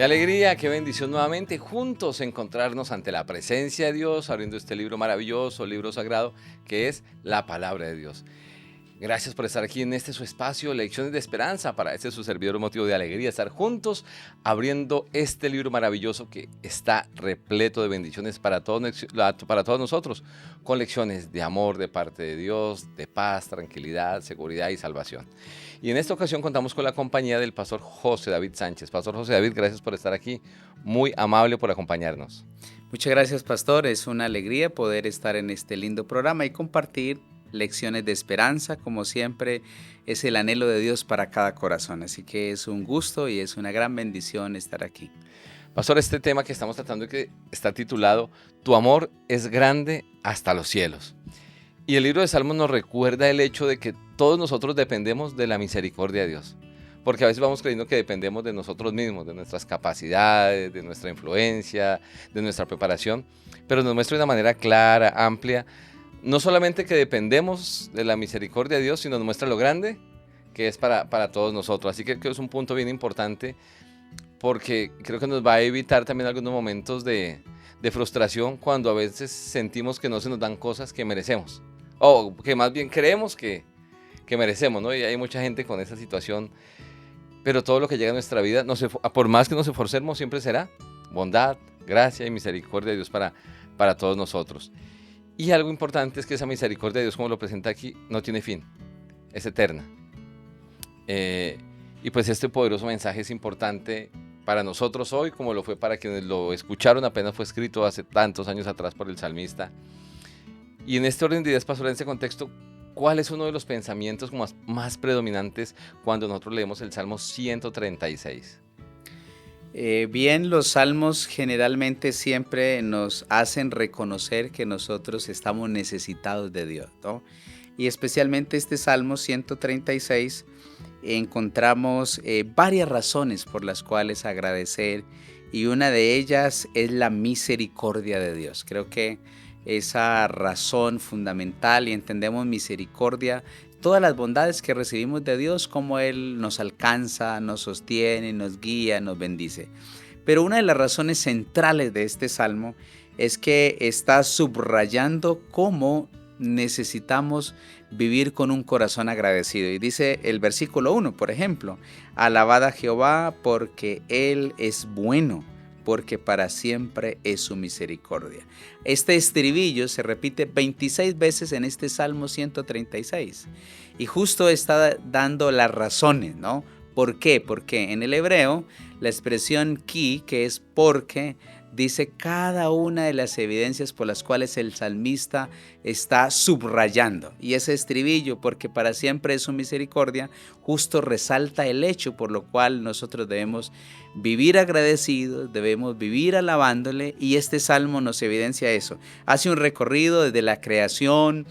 Qué alegría, qué bendición nuevamente juntos encontrarnos ante la presencia de Dios, abriendo este libro maravilloso, libro sagrado, que es la palabra de Dios. Gracias por estar aquí en este su espacio, Lecciones de Esperanza. Para este su servidor, motivo de alegría estar juntos abriendo este libro maravilloso que está repleto de bendiciones para todos nosotros, con lecciones de amor de parte de Dios, de paz, tranquilidad, seguridad y salvación. Y en esta ocasión contamos con la compañía del pastor José David Sánchez. Pastor José David, gracias por estar aquí, muy amable por acompañarnos. Muchas gracias, pastor. Es una alegría poder estar en este lindo programa y compartir lecciones de esperanza. Como siempre, es el anhelo de Dios para cada corazón. Así que es un gusto y es una gran bendición estar aquí. Pastor, este tema que estamos tratando que está titulado Tu amor es grande hasta los cielos. Y el libro de Salmos nos recuerda el hecho de que todos nosotros dependemos de la misericordia de Dios. Porque a veces vamos creyendo que dependemos de nosotros mismos, de nuestras capacidades, de nuestra influencia, de nuestra preparación. Pero nos muestra de una manera clara, amplia, no solamente que dependemos de la misericordia de Dios, sino nos muestra lo grande que es para todos nosotros. Así que creo que es un punto bien importante porque creo que nos va a evitar también algunos momentos de frustración cuando a veces sentimos que no se nos dan cosas que merecemos. O que más bien creemos que merecemos, ¿no? Y hay mucha gente con esa situación. Pero todo lo que llega a nuestra vida, por más que nos esforcemos, siempre será bondad, gracia y misericordia de Dios para todos nosotros. Y algo importante es que esa misericordia de Dios, como lo presenta aquí, no tiene fin, es eterna. Y pues este poderoso mensaje es importante para nosotros hoy, como lo fue para quienes lo escucharon, apenas fue escrito hace tantos años atrás por el salmista. Y en este orden de ideas, pastor, en este contexto, ¿cuál es uno de los pensamientos más predominantes cuando nosotros leemos el Salmo 136? Bien, los salmos generalmente siempre nos hacen reconocer que nosotros estamos necesitados de Dios, ¿no? Y especialmente este Salmo 136 encontramos varias razones por las cuales agradecer, y una de ellas es la misericordia de Dios. Creo que esa razón fundamental, y entendemos misericordia, todas las bondades que recibimos de Dios, como Él nos alcanza, nos sostiene, nos guía, nos bendice. Pero una de las razones centrales de este salmo es que está subrayando cómo necesitamos vivir con un corazón agradecido. Y dice el versículo 1, por ejemplo: alabad a Jehová porque Él es bueno, porque para siempre es su misericordia. Este estribillo se repite 26 veces en este Salmo 136. Y justo está dando las razones, ¿no? ¿Por qué? Porque en el hebreo la expresión ki, que es porque, dice cada una de las evidencias por las cuales el salmista está subrayando. Y ese estribillo, porque para siempre es su misericordia, justo resalta el hecho por lo cual nosotros debemos vivir agradecidos, debemos vivir alabándole, y este salmo nos evidencia eso. Hace un recorrido desde la creación,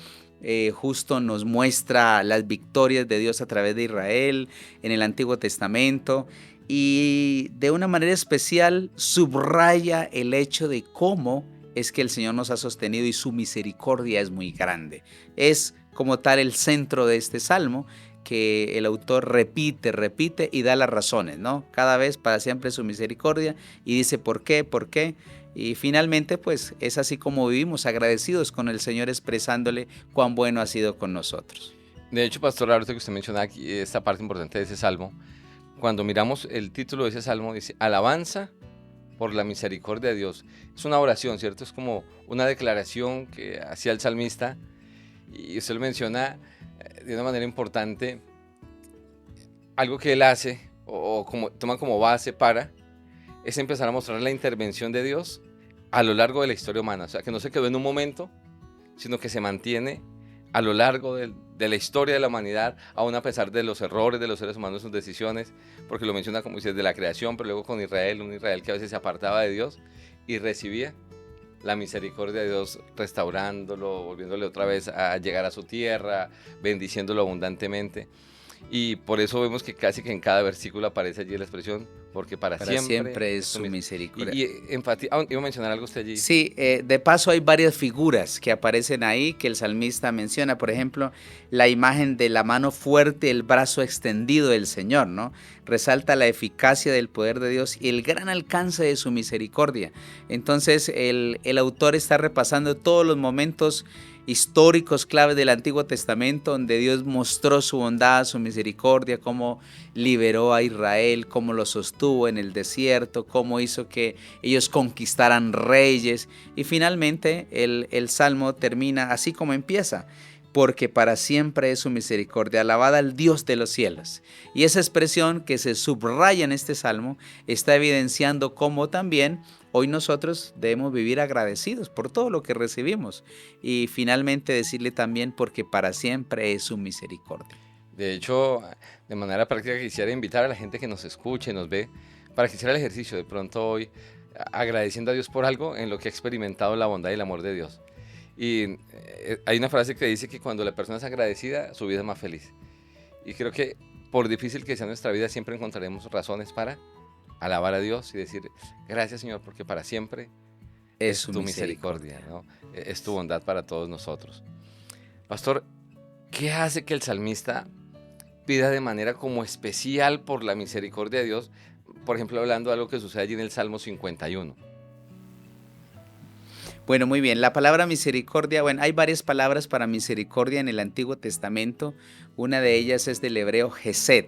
justo nos muestra las victorias de Dios a través de Israel en el Antiguo Testamento, y de una manera especial subraya el hecho de cómo es que el Señor nos ha sostenido y su misericordia es muy grande. Es como tal el centro de este salmo, que el autor repite y da las razones, ¿no? Cada vez, para siempre su misericordia, y dice por qué. Y finalmente, pues es así como vivimos, agradecidos con el Señor, expresándole cuán bueno ha sido con nosotros. De hecho, pastor, ahorita que usted menciona aquí esta parte importante de ese salmo, cuando miramos el título de ese salmo, dice alabanza por la misericordia de Dios. Es una oración, ¿cierto? Es como una declaración que hacía el salmista, y usted lo menciona de una manera importante, algo que él hace o toma como base es empezar a mostrar la intervención de Dios a lo largo de la historia humana. O sea, que no se quedó en un momento, sino que se mantiene a lo largo de la historia de la humanidad, aún a pesar de los errores de los seres humanos en sus decisiones, porque lo menciona como dice, de la creación, pero luego con Israel, un Israel que a veces se apartaba de Dios y recibía la misericordia de Dios, restaurándolo, volviéndole otra vez a llegar a su tierra, bendiciéndolo abundantemente. Y por eso vemos que casi que en cada versículo aparece allí la expresión, porque para siempre es es tu su misericordia. misericordia. Iba a mencionar algo usted allí. Sí, de paso hay varias figuras que aparecen ahí que el salmista menciona. Por ejemplo, la imagen de la mano fuerte, el brazo extendido del Señor, ¿no? Resalta la eficacia del poder de Dios y el gran alcance de su misericordia. Entonces, el autor está repasando todos los momentos históricos claves del Antiguo Testamento donde Dios mostró su bondad, su misericordia, cómo liberó a Israel, cómo lo sostuvo en el desierto, cómo hizo que ellos conquistaran reyes. Y finalmente el Salmo termina así como empieza: porque para siempre es su misericordia, alabada al Dios de los cielos. Y esa expresión que se subraya en este Salmo está evidenciando cómo también hoy nosotros debemos vivir agradecidos por todo lo que recibimos. Y finalmente decirle también porque para siempre es su misericordia. De hecho, de manera práctica quisiera invitar a la gente que nos escuche, nos ve, para que hiciera el ejercicio de pronto hoy, agradeciendo a Dios por algo en lo que ha experimentado la bondad y el amor de Dios. Y hay una frase que dice que cuando la persona es agradecida, su vida es más feliz. Y creo que por difícil que sea nuestra vida, siempre encontraremos razones para alabar a Dios y decir, gracias Señor, porque para siempre Es es su tu misericordia, ¿no? Es tu bondad para todos nosotros. Pastor, ¿qué hace que el salmista pida de manera como especial por la misericordia de Dios? Por ejemplo, hablando de algo que sucede allí en el Salmo 51. Bueno, muy bien. La palabra misericordia, bueno, hay varias palabras para misericordia en el Antiguo Testamento. Una de ellas es del hebreo Hesed.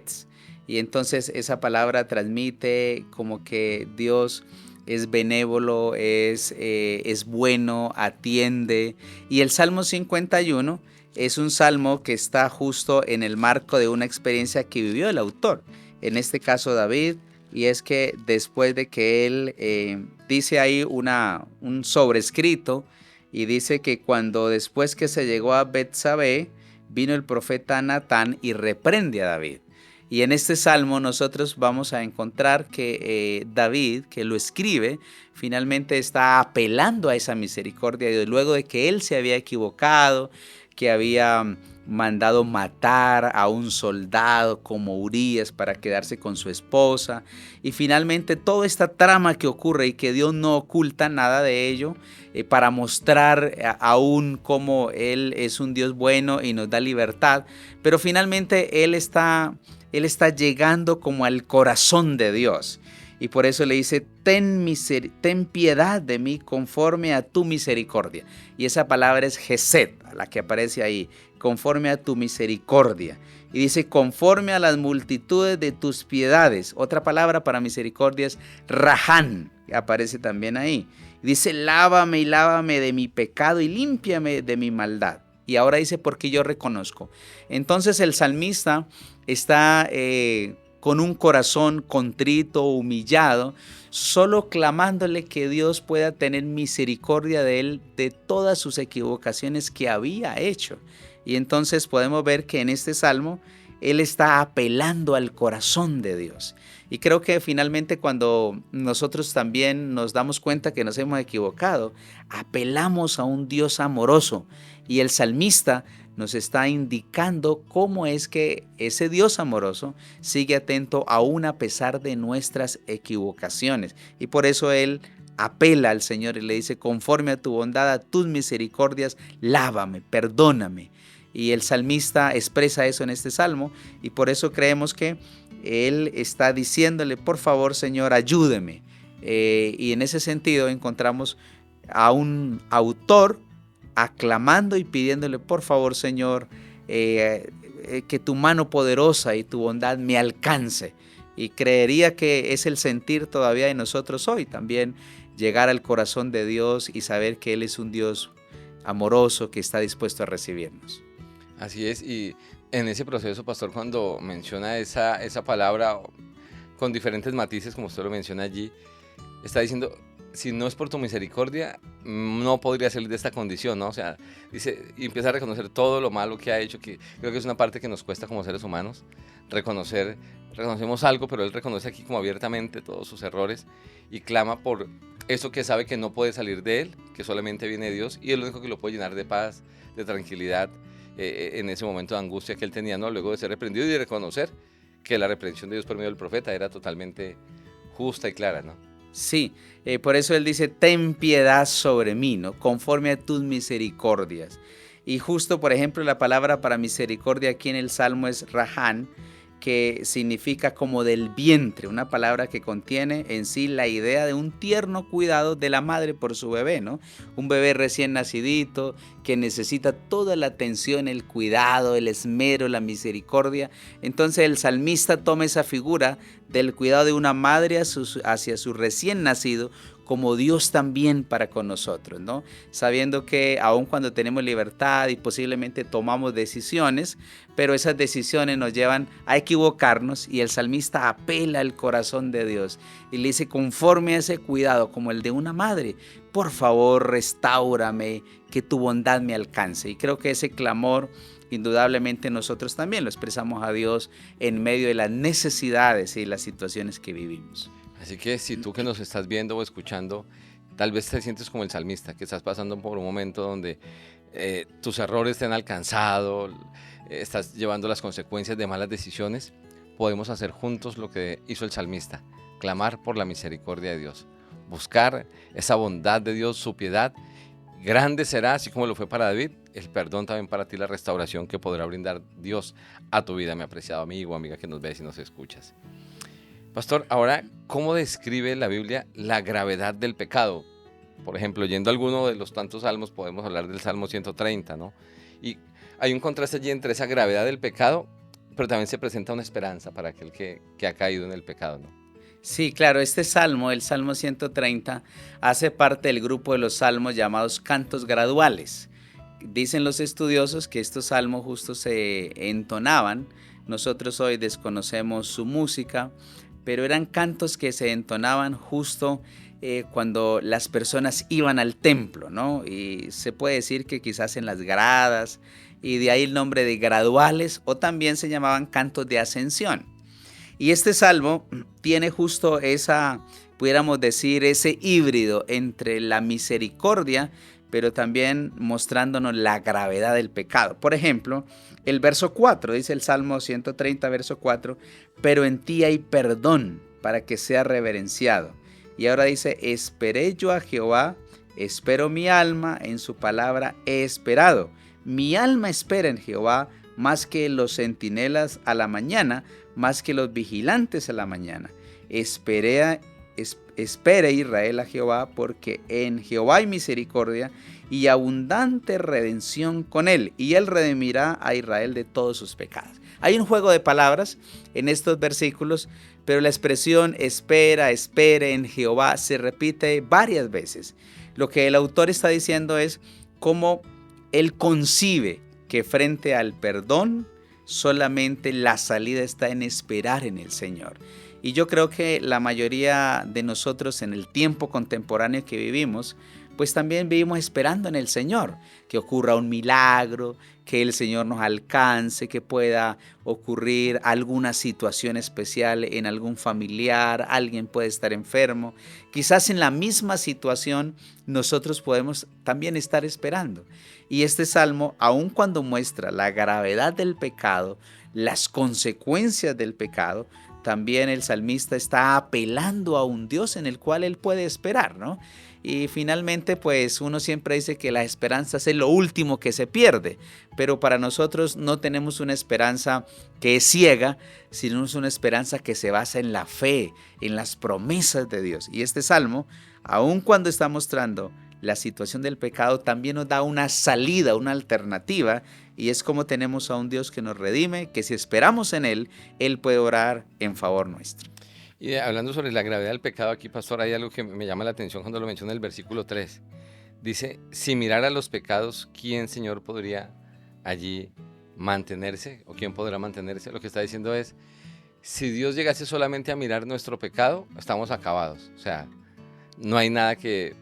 Y entonces esa palabra transmite como que Dios es benévolo, es bueno, atiende. Y el Salmo 51 es un salmo que está justo en el marco de una experiencia que vivió el autor, en este caso David. Y es que después de que él dice ahí un sobrescrito y dice que cuando después que se llegó a Betsabé, vino el profeta Natán y reprende a David. Y en este salmo nosotros vamos a encontrar que David, que lo escribe, finalmente está apelando a esa misericordia de Dios, luego de que él se había equivocado, que había mandado matar a un soldado como Urías para quedarse con su esposa. Y finalmente toda esta trama que ocurre y que Dios no oculta nada de ello, para mostrar aún cómo Él es un Dios bueno y nos da libertad. Pero finalmente Él está llegando como al corazón de Dios. Y por eso le dice, ten piedad de mí conforme a tu misericordia. Y esa palabra es Hesed, la que aparece ahí, conforme a tu misericordia. Y dice, conforme a las multitudes de tus piedades. Otra palabra para misericordia es Rahán, que aparece también ahí. Y dice, lávame y lávame de mi pecado y límpiame de mi maldad. Y ahora dice, porque yo reconozco. Entonces el salmista está con un corazón contrito, humillado, solo clamándole que Dios pueda tener misericordia de él, de todas sus equivocaciones que había hecho. Y entonces podemos ver que en este salmo él está apelando al corazón de Dios. Y creo que finalmente cuando nosotros también nos damos cuenta que nos hemos equivocado, apelamos a un Dios amoroso. Y el salmista nos está indicando cómo es que ese Dios amoroso sigue atento aún a pesar de nuestras equivocaciones. Y por eso él apela al Señor y le dice, conforme a tu bondad, a tus misericordias, lávame, perdóname. Y el salmista expresa eso en este salmo y por eso creemos que él está diciéndole, por favor, Señor, ayúdeme. Y en ese sentido encontramos a un autor aclamando y pidiéndole, por favor, Señor, que tu mano poderosa y tu bondad me alcance. Y creería que es el sentir todavía de nosotros hoy también, llegar al corazón de Dios y saber que Él es un Dios amoroso que está dispuesto a recibirnos. Así es, y en ese proceso, pastor, cuando menciona esa palabra con diferentes matices, como usted lo menciona allí, está diciendo, si no es por tu misericordia, no podría salir de esta condición, ¿no? O sea, dice, y empieza a reconocer todo lo malo que ha hecho, que creo que es una parte que nos cuesta como seres humanos, reconocemos algo, pero él reconoce aquí como abiertamente todos sus errores y clama por eso que sabe que no puede salir de él, que solamente viene de Dios, y es lo único que lo puede llenar de paz, de tranquilidad, en ese momento de angustia que él tenía, ¿no? Luego de ser reprendido y de reconocer que la reprensión de Dios por medio del profeta era totalmente justa y clara, ¿no? Sí, por eso él dice, ten piedad sobre mí, ¿no? Conforme a tus misericordias. Y justo, por ejemplo, la palabra para misericordia aquí en el Salmo es rahán, que significa como del vientre, una palabra que contiene en sí la idea de un tierno cuidado de la madre por su bebé, ¿no? Un bebé recién nacidito que necesita toda la atención, el cuidado, el esmero, la misericordia. Entonces el salmista toma esa figura del cuidado de una madre hacia su recién nacido, como Dios también para con nosotros, ¿no? Sabiendo que aun cuando tenemos libertad y posiblemente tomamos decisiones, pero esas decisiones nos llevan a equivocarnos y el salmista apela al corazón de Dios y le dice, conforme a ese cuidado como el de una madre, por favor restáurame, que tu bondad me alcance. Y creo que ese clamor indudablemente nosotros también lo expresamos a Dios en medio de las necesidades y las situaciones que vivimos. Así que si tú que nos estás viendo o escuchando, tal vez te sientes como el salmista, que estás pasando por un momento donde tus errores te han alcanzado, estás llevando las consecuencias de malas decisiones, podemos hacer juntos lo que hizo el salmista, clamar por la misericordia de Dios, buscar esa bondad de Dios, su piedad. Grande será, así como lo fue para David, el perdón también para ti, la restauración que podrá brindar Dios a tu vida, mi apreciado amigo, amiga que nos ves y nos escuchas. Pastor, ahora, ¿cómo describe la Biblia la gravedad del pecado? Por ejemplo, yendo a alguno de los tantos salmos, podemos hablar del Salmo 130, ¿no? Y hay un contraste allí entre esa gravedad del pecado, pero también se presenta una esperanza para aquel que ha caído en el pecado, ¿no? Sí, claro, este salmo, el Salmo 130, hace parte del grupo de los salmos llamados cantos graduales. Dicen los estudiosos que estos salmos justo se entonaban. Nosotros hoy desconocemos su música, pero eran cantos que se entonaban justo cuando las personas iban al templo, ¿no? Y se puede decir que quizás en las gradas, y de ahí el nombre de graduales, o también se llamaban cantos de ascensión. Y este salmo tiene justo esa, pudiéramos decir, ese híbrido entre la misericordia, pero también mostrándonos la gravedad del pecado. Por ejemplo, el verso 4, dice el Salmo 130, verso 4, pero en ti hay perdón para que sea reverenciado. Y ahora dice, esperé yo a Jehová, espero mi alma, en su palabra he esperado. Mi alma espera en Jehová más que los centinelas a la mañana, más que los vigilantes a la mañana. Espere Israel a Jehová, porque en Jehová hay misericordia y abundante redención con él, y él redimirá a Israel de todos sus pecados. Hay un juego de palabras en estos versículos, pero la expresión espere en Jehová se repite varias veces. Lo que el autor está diciendo es cómo él concibe que frente al perdón solamente la salida está en esperar en el Señor. Y yo creo que la mayoría de nosotros en el tiempo contemporáneo que vivimos, pues también vivimos esperando en el Señor, que ocurra un milagro, que el Señor nos alcance, que pueda ocurrir alguna situación especial en algún familiar, alguien puede estar enfermo. Quizás en la misma situación nosotros podemos también estar esperando. Y este salmo, aun cuando muestra la gravedad del pecado, las consecuencias del pecado, también el salmista está apelando a un Dios en el cual él puede esperar, ¿no? Y finalmente, pues uno siempre dice que la esperanza es lo último que se pierde, pero para nosotros no tenemos una esperanza que es ciega, sino es una esperanza que se basa en la fe, en las promesas de Dios. Y este salmo, aun cuando está mostrando la situación del pecado, también nos da una salida, una alternativa, y es como tenemos a un Dios que nos redime, que si esperamos en Él, Él puede orar en favor nuestro. Y hablando sobre la gravedad del pecado, aquí, pastor, hay algo que me llama la atención cuando lo menciona el versículo 3. Dice, si mirara los pecados, ¿quién, Señor, podría allí mantenerse? ¿O quién podrá mantenerse? Lo que está diciendo es, si Dios llegase solamente a mirar nuestro pecado, estamos acabados. O sea, no hay nada que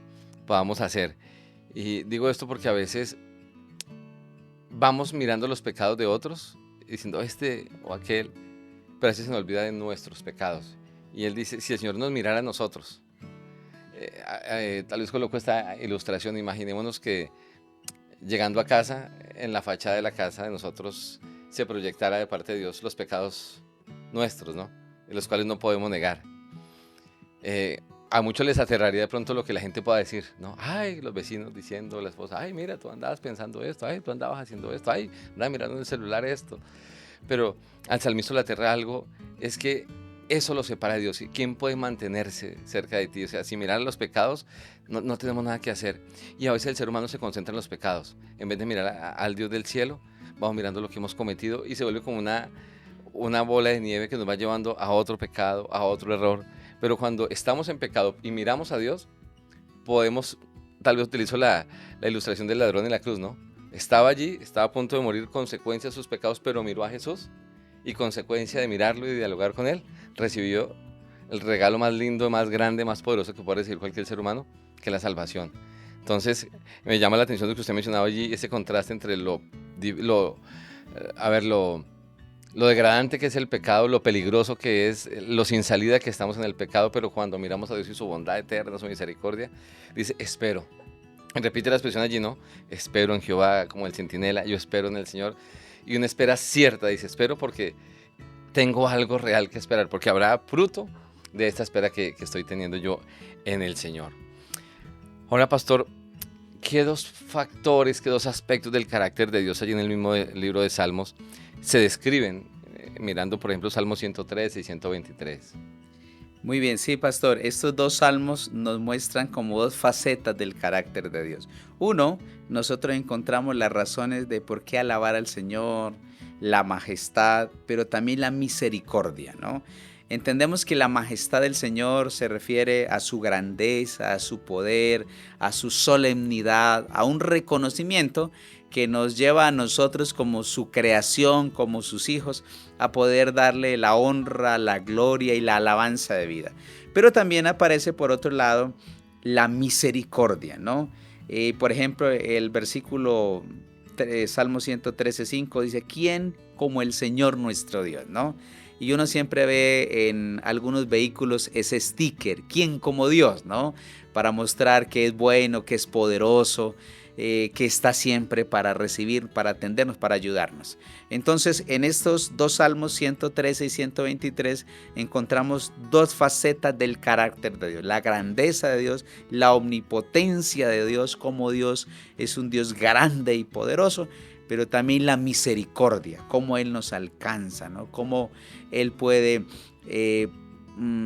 podamos hacer. Y digo esto porque a veces vamos mirando los pecados de otros, diciendo este o aquel, pero a veces se nos olvida de nuestros pecados. Y él dice, si el Señor nos mirara a nosotros, tal vez coloco esta ilustración, imaginémonos que llegando a casa, en la fachada de la casa de nosotros se proyectara de parte de Dios los pecados nuestros, ¿no? En los cuales no podemos negar. A muchos les aterraría de pronto lo que la gente pueda decir, ¿no? Ay, los vecinos diciendo, la esposa, ay, mira, tú andabas pensando esto, ay, tú andabas haciendo esto, ay, andabas mirando en el celular esto. Pero al salmista le aterra algo, es que eso lo separa de Dios. ¿Y quién puede mantenerse cerca de ti? O sea, si mirar los pecados, no tenemos nada que hacer. Y a veces el ser humano se concentra en los pecados. En vez de mirar al Dios del cielo, vamos mirando lo que hemos cometido y se vuelve como una bola de nieve que nos va llevando a otro pecado, a otro error. Pero cuando estamos en pecado y miramos a Dios, podemos, tal vez utilizo la ilustración del ladrón en la cruz, ¿no? Estaba allí, estaba a punto de morir consecuencia de sus pecados, pero miró a Jesús y consecuencia de mirarlo y dialogar con él, recibió el regalo más lindo, más grande, más poderoso que puede recibir cualquier ser humano, que la salvación. Entonces, me llama la atención lo que usted mencionaba allí, ese contraste entre lo degradante que es el pecado, lo peligroso que es, lo sin salida que estamos en el pecado, pero cuando miramos a Dios y su bondad eterna, su misericordia, dice, espero. Repite la expresión allí, ¿no? Espero en Jehová como el centinela, yo espero en el Señor. Y una espera cierta, dice, espero porque tengo algo real que esperar, porque habrá fruto de esta espera que estoy teniendo yo en el Señor. Ahora, pastor, ¿qué dos factores, qué dos aspectos del carácter de Dios allí en el mismo libro de Salmos se describen, mirando por ejemplo Salmos 113 y 123? Muy bien, sí, pastor. Estos dos salmos nos muestran como dos facetas del carácter de Dios. Uno, nosotros encontramos las razones de por qué alabar al Señor, la majestad, pero también la misericordia, ¿no? Entendemos que la majestad del Señor se refiere a su grandeza, a su poder, a su solemnidad, a un reconocimiento que nos lleva a nosotros como su creación, como sus hijos, a poder darle la honra, la gloria y la alabanza de vida. Pero también aparece por otro lado la misericordia, ¿no? Por ejemplo, el versículo Salmo 113:5 dice, ¿quién como el Señor nuestro Dios?, ¿no? Y uno siempre ve en algunos vehículos ese sticker, ¿quién como Dios?, ¿no? Para mostrar que es bueno, que es poderoso, que está siempre para recibir, para atendernos, para ayudarnos. Entonces, en estos dos salmos 113 y 123 encontramos dos facetas del carácter de Dios, la grandeza de Dios, la omnipotencia de Dios, como Dios es un Dios grande y poderoso, pero también la misericordia, cómo Él nos alcanza, ¿no? Cómo Él puede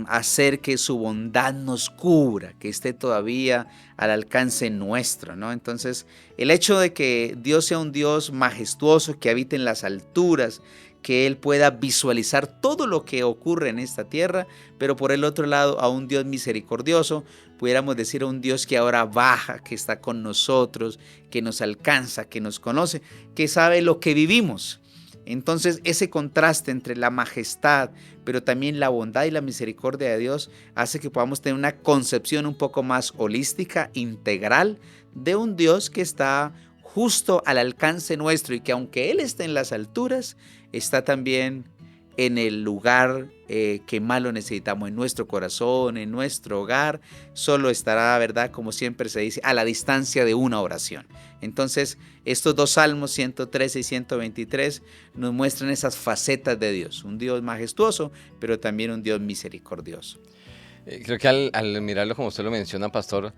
hacer que su bondad nos cubra, que esté todavía al alcance nuestro, ¿no? Entonces, el hecho de que Dios sea un Dios majestuoso, que habite en las alturas, que Él pueda visualizar todo lo que ocurre en esta tierra, pero por el otro lado a un Dios misericordioso, pudiéramos decir a un Dios que ahora baja, que está con nosotros, que nos alcanza, que nos conoce, que sabe lo que vivimos. Entonces ese contraste entre la majestad, pero también la bondad y la misericordia de Dios hace que podamos tener una concepción un poco más holística, integral, de un Dios que está justo al alcance nuestro y que aunque Él esté en las alturas, está también en el lugar que más lo necesitamos, en nuestro corazón, en nuestro hogar. Solo estará, ¿verdad?, como siempre se dice, a la distancia de una oración. Entonces, estos dos salmos, 113 y 123, nos muestran esas facetas de Dios. Un Dios majestuoso, pero también un Dios misericordioso. Creo que al mirarlo, como usted lo menciona, pastor,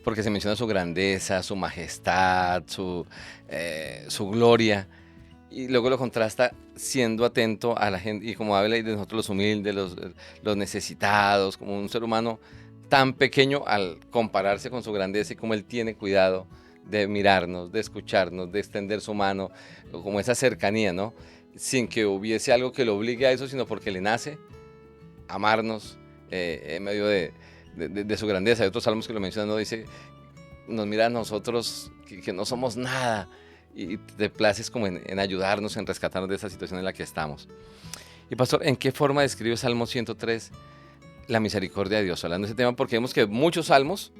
porque se menciona su grandeza, su majestad, su gloria, y luego lo contrasta siendo atento a la gente, y como habla de nosotros los humildes, los necesitados, como un ser humano tan pequeño al compararse con su grandeza y como Él tiene cuidado de mirarnos, de escucharnos, de extender su mano, como esa cercanía, ¿no? Sin que hubiese algo que lo obligue a eso, sino porque le nace amarnos en medio de su grandeza. Hay otros salmos que lo mencionan, ¿no? Dice, nos mira a nosotros que no somos nada, y te places como en ayudarnos, en rescatarnos de esa situación en la que estamos. Y pastor, ¿en qué forma describe Salmo 103 la misericordia de Dios? Hablando de ese tema, porque vemos que muchos salmos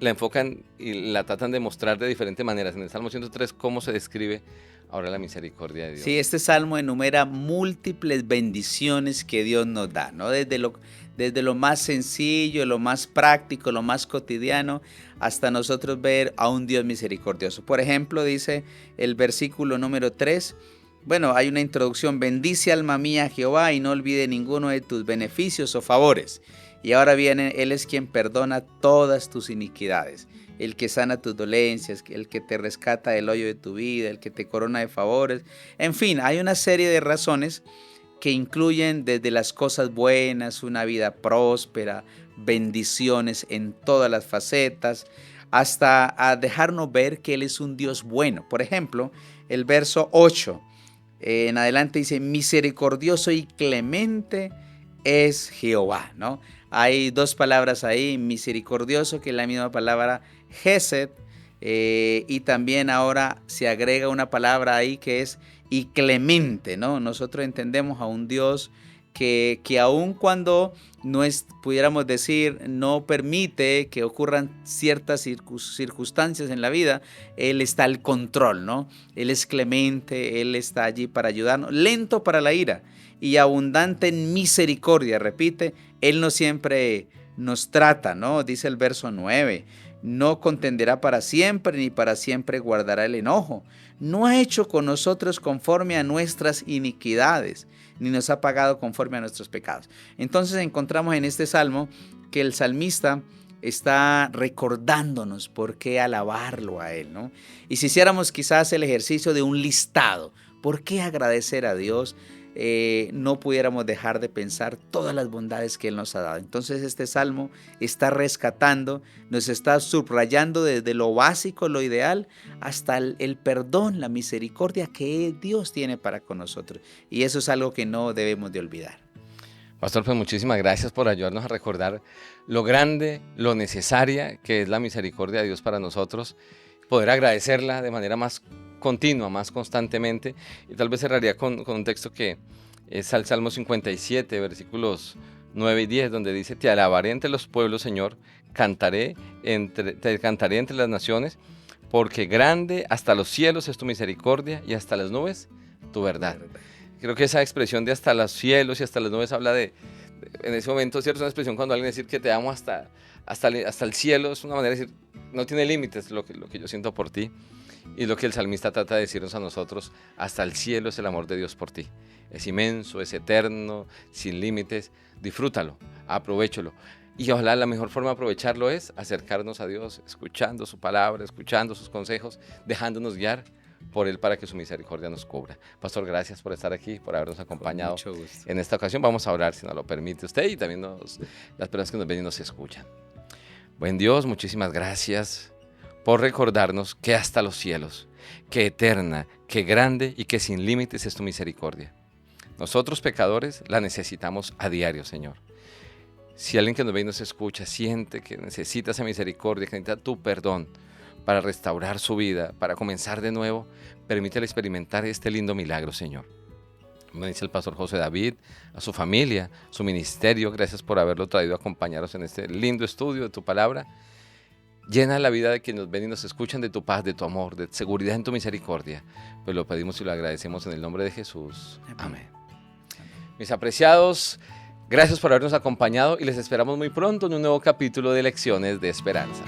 la enfocan y la tratan de mostrar de diferentes maneras. En el Salmo 103, ¿cómo se describe ahora la misericordia de Dios? Sí, este salmo enumera múltiples bendiciones que Dios nos da, ¿no? Desde lo más sencillo, lo más práctico, lo más cotidiano, hasta nosotros ver a un Dios misericordioso. Por ejemplo, dice el versículo número 3, bueno, hay una introducción: bendice alma mía a Jehová y no olvide ninguno de tus beneficios o favores. Y ahora viene, Él es quien perdona todas tus iniquidades, el que sana tus dolencias, el que te rescata del hoyo de tu vida, el que te corona de favores. En fin, hay una serie de razones que incluyen desde las cosas buenas, una vida próspera, bendiciones en todas las facetas, hasta a dejarnos ver que Él es un Dios bueno. Por ejemplo, el verso 8 en adelante dice: misericordioso y clemente es Jehová, ¿no? Hay dos palabras ahí: misericordioso, que es la misma palabra Gesed, y también ahora se agrega una palabra ahí que es y clemente, ¿no? Nosotros entendemos a un Dios que aun cuando pudiéramos decir, no permite que ocurran ciertas circunstancias en la vida, Él está al control, ¿no? Él es clemente, Él está allí para ayudarnos, lento para la ira y abundante en misericordia. Repite, Él no siempre nos trata, ¿no? Dice el verso 9, no contenderá para siempre, ni para siempre guardará el enojo. No ha hecho con nosotros conforme a nuestras iniquidades, ni nos ha pagado conforme a nuestros pecados. Entonces encontramos en este salmo que el salmista está recordándonos por qué alabarlo a Él, ¿no? Y si hiciéramos quizás el ejercicio de un listado, ¿por qué agradecer a Dios? No pudiéramos dejar de pensar todas las bondades que Él nos ha dado. Entonces este salmo está rescatando, nos está subrayando desde lo básico, lo ideal, hasta el perdón, la misericordia que Dios tiene para con nosotros. Y eso es algo que no debemos de olvidar. Pastor, pues muchísimas gracias por ayudarnos a recordar lo grande, lo necesaria que es la misericordia de Dios para nosotros, poder agradecerla de manera más continua, más constantemente. Y tal vez cerraría con un texto que es al Salmo 57, versículos 9 y 10, donde dice: te alabaré entre los pueblos, Señor, te cantaré entre las naciones, porque grande hasta los cielos es tu misericordia y hasta las nubes tu verdad. Creo que esa expresión de hasta los cielos y hasta las nubes habla en ese momento, ¿cierto? Es una expresión cuando alguien dice que te amo hasta el cielo, es una manera de decir, no tiene límites lo que yo siento por ti. Y lo que el salmista trata de decirnos a nosotros: hasta el cielo es el amor de Dios por ti. Es inmenso, es eterno, sin límites. Disfrútalo, aprovéchalo. Y ojalá la mejor forma de aprovecharlo es acercarnos a Dios, escuchando su palabra, escuchando sus consejos, dejándonos guiar por Él para que su misericordia nos cubra. Pastor, gracias por estar aquí, por habernos acompañado en esta ocasión. Vamos a orar, si nos lo permite usted, y también las personas que nos ven y nos escuchan. Buen Dios, muchísimas gracias por recordarnos que hasta los cielos, que eterna, que grande y que sin límites es tu misericordia. Nosotros, pecadores, la necesitamos a diario, Señor. Si alguien que nos ve y nos escucha siente que necesita esa misericordia, que necesita tu perdón para restaurar su vida, para comenzar de nuevo, permítele experimentar este lindo milagro, Señor. Como dice el pastor José David, a su familia, su ministerio, gracias por haberlo traído a acompañarnos en este lindo estudio de tu palabra. Llena la vida de quienes nos ven y nos escuchan de tu paz, de tu amor, de seguridad en tu misericordia. Pues lo pedimos y lo agradecemos en el nombre de Jesús. Amén. Mis apreciados, gracias por habernos acompañado y les esperamos muy pronto en un nuevo capítulo de Lecciones de Esperanza.